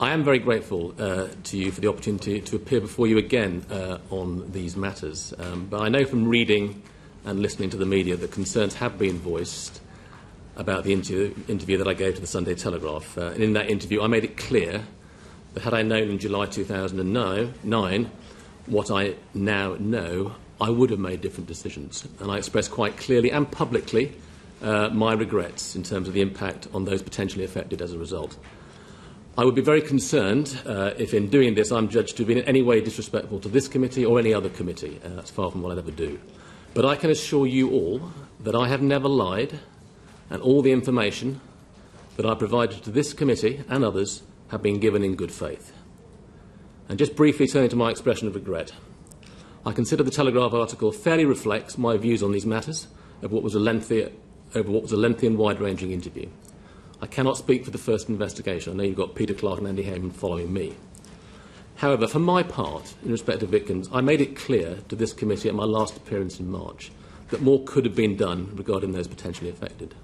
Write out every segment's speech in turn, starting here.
I am very grateful to you for the opportunity to appear before you again on these matters. But I know from reading and listening to the media that concerns have been voiced about the interview that I gave to the Sunday Telegraph. And in that interview, I made it clear that had I known in July 2009 what I now know, I would have made different decisions. And I expressed quite clearly and publicly my regrets in terms of the impact on those potentially affected as a result. I would be very concerned if in doing this I'm judged to have been in any way disrespectful to this committee or any other committee. That's far from what I'd ever do. But I can assure you all that I have never lied, and all the information that I provided to this committee and others have been given in good faith. And just briefly turning to my expression of regret, I consider the Telegraph article fairly reflects my views on these matters over what was a lengthy and wide-ranging interview. I cannot speak for the first investigation. I know you've got Peter Clarke and Andy Hayman following me. However, for my part, in respect of victims, I made it clear to this committee at my last appearance in March that more could have been done regarding those potentially affected.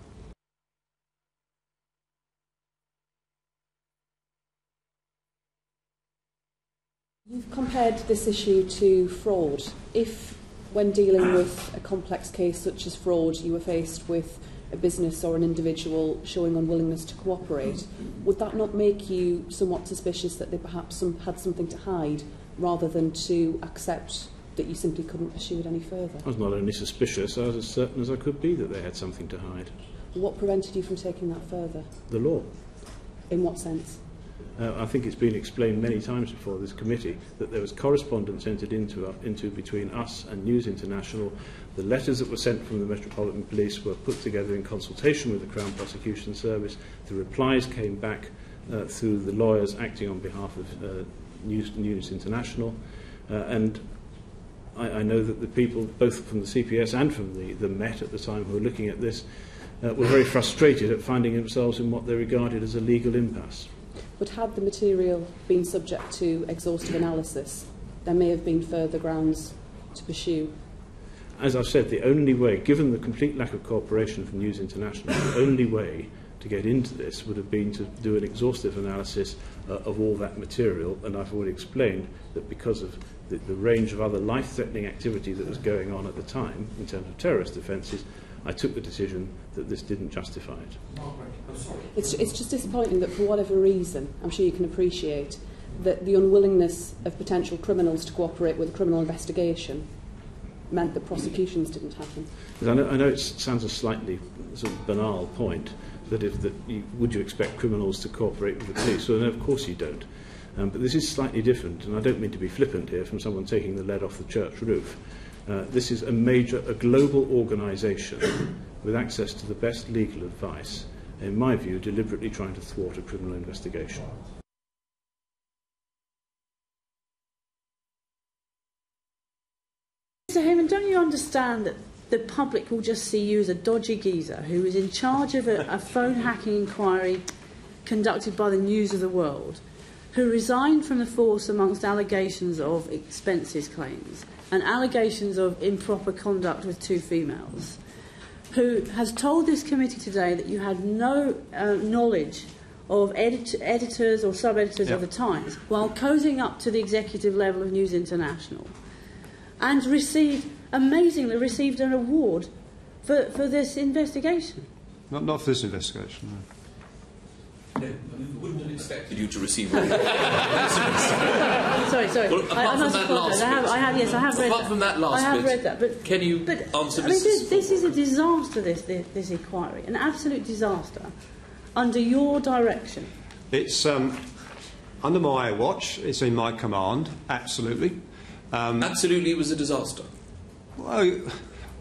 You've compared this issue to fraud. If, when dealing with a complex case such as fraud, you were faced with a business or an individual showing unwillingness to cooperate, would that not make you somewhat suspicious that they perhaps had something to hide, rather than to accept that you simply couldn't pursue it any further? I was not only suspicious, I was as certain as I could be that they had something to hide. What prevented you from taking that further? The law. In what sense? I think it's been explained many times before this committee that there was correspondence entered into between us and News International. The letters that were sent from the Metropolitan Police were put together in consultation with the Crown Prosecution Service. The replies came back through the lawyers acting on behalf of News International. And I know that the people, both from the CPS and from the Met at the time who were looking at this, were very frustrated at finding themselves in what they regarded as a legal impasse. But had the material been subject to exhaustive analysis, there may have been further grounds to pursue. As I've said, the only way, given the complete lack of cooperation from News International, the only way to get into this would have been to do an exhaustive analysis of all that material, and I've already explained that because of the range of other life-threatening activity that was going on at the time in terms of terrorist offences, I took the decision that this didn't justify it. It's just disappointing that for whatever reason, I'm sure you can appreciate, that the unwillingness of potential criminals to cooperate with a criminal investigation meant that prosecutions didn't happen. I know it sounds a slightly sort of banal point, that would you expect criminals to cooperate with the police? Well, no, of course you don't. But this is slightly different, and I don't mean to be flippant here from someone taking the lead off the church roof. This is a global organisation with access to the best legal advice, in my view, deliberately trying to thwart a criminal investigation. Mr. Hayman, don't you understand that the public will just see you as a dodgy geezer who is in charge of a phone hacking inquiry conducted by the News of the World, who resigned from the force amongst allegations of expenses claims and allegations of improper conduct with two females, who has told this committee today that you had no knowledge of editors or sub-editors of the Times, while cozying up to the executive level of News International, and amazingly received an award for this investigation? Not for this investigation, no. No, we wouldn't have expected you to receive all that. Sorry. Well, I have read that. Apart from that last bit, I have read that. But can you answer this is a disaster, this inquiry, an absolute disaster, under your direction. It's under my watch, it's in my command, absolutely. Absolutely, it was a disaster. Well,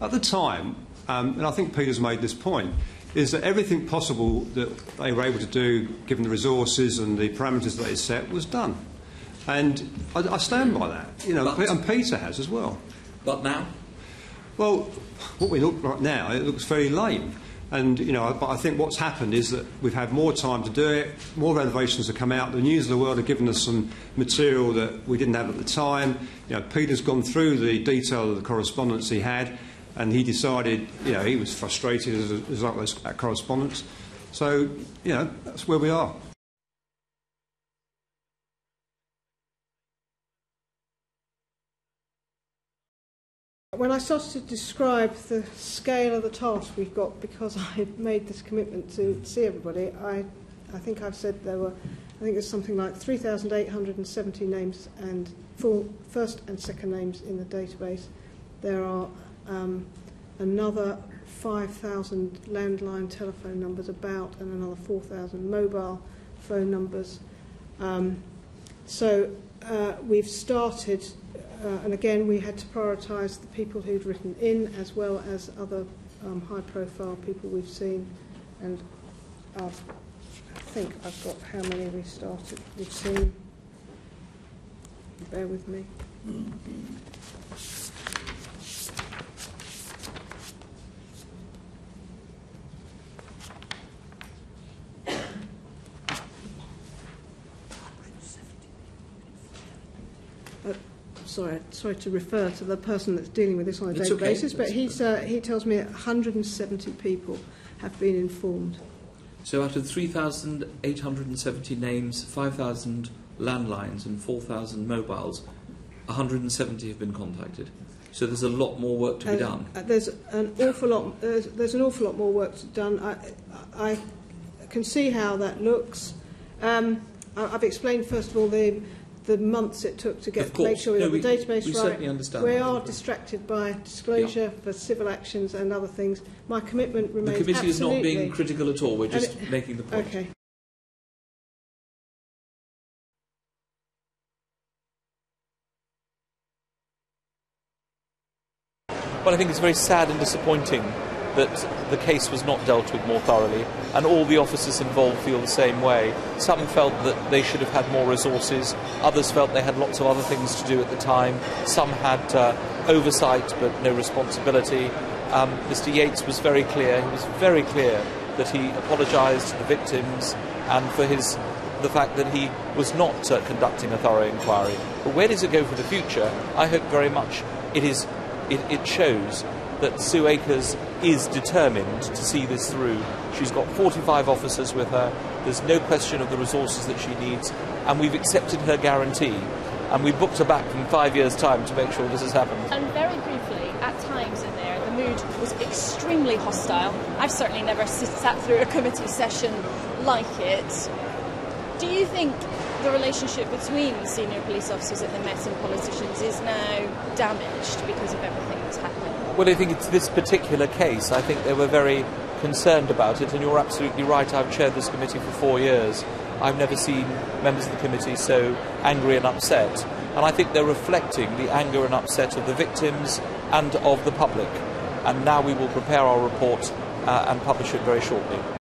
at the time, and I think Peter's made this point, is that everything possible that they were able to do, given the resources and the parameters that they set, was done. And I stand by that, and Peter has as well. But now? Well, what we look right now, it looks very lame. And, but I think what's happened is that we've had more time to do it, more renovations have come out, the News of the World have given us some material that we didn't have at the time. Peter's gone through the detail of the correspondence he had, and he decided, he was frustrated as a result of that correspondence. So, that's where we are. when I started to describe the scale of the task we've got, because I made this commitment to see everybody, I think I've said there's something like 3,870 names and full first and second names in the database. There are another 5,000 landline telephone numbers and another 4,000 mobile phone numbers. So we've started, and again we had to prioritise the people who'd written in as well as other high-profile people we've seen, and I think I've got how many we've seen. Bear with me. Sorry to refer to the person that's dealing with this on a daily basis, but he tells me 170 people have been informed. So out of 3,870 names, 5,000 landlines and 4,000 mobiles, 170 have been contacted. So there's a lot more work to be done. There's an awful lot more work to be done. I can see how that looks. I've explained first of all the months it took to make sure we got the database right. Certainly understand we that. are distracted by disclosure for civil actions and other things. My commitment remains. The committee absolutely. is not being critical at all. We're just making the point. Okay. Well, I think it's very sad and disappointing that the case was not dealt with more thoroughly, and all the officers involved feel the same way. Some felt that they should have had more resources, others felt they had lots of other things to do at the time, some had oversight but no responsibility. Mr. Yates was very clear. He was very clear that he apologised to the victims and for the fact that he was not conducting a thorough inquiry. But where does it go for the future? I hope very much it shows that Sue Akers is determined to see this through. She's got 45 officers with her. There's no question of the resources that she needs, and we've accepted her guarantee, and we booked her back in 5 years' time to make sure this has happened. And very briefly, at times in there, the mood was extremely hostile. I've certainly never sat through a committee session like it. Do you think the relationship between the senior police officers at the Met and politicians is now damaged because of everything that's happened? Well, I think it's this particular case. I think they were very concerned about it, and you're absolutely right. I've chaired this committee for 4 years. I've never seen members of the committee so angry and upset. And I think they're reflecting the anger and upset of the victims and of the public. And now we will prepare our report and publish it very shortly.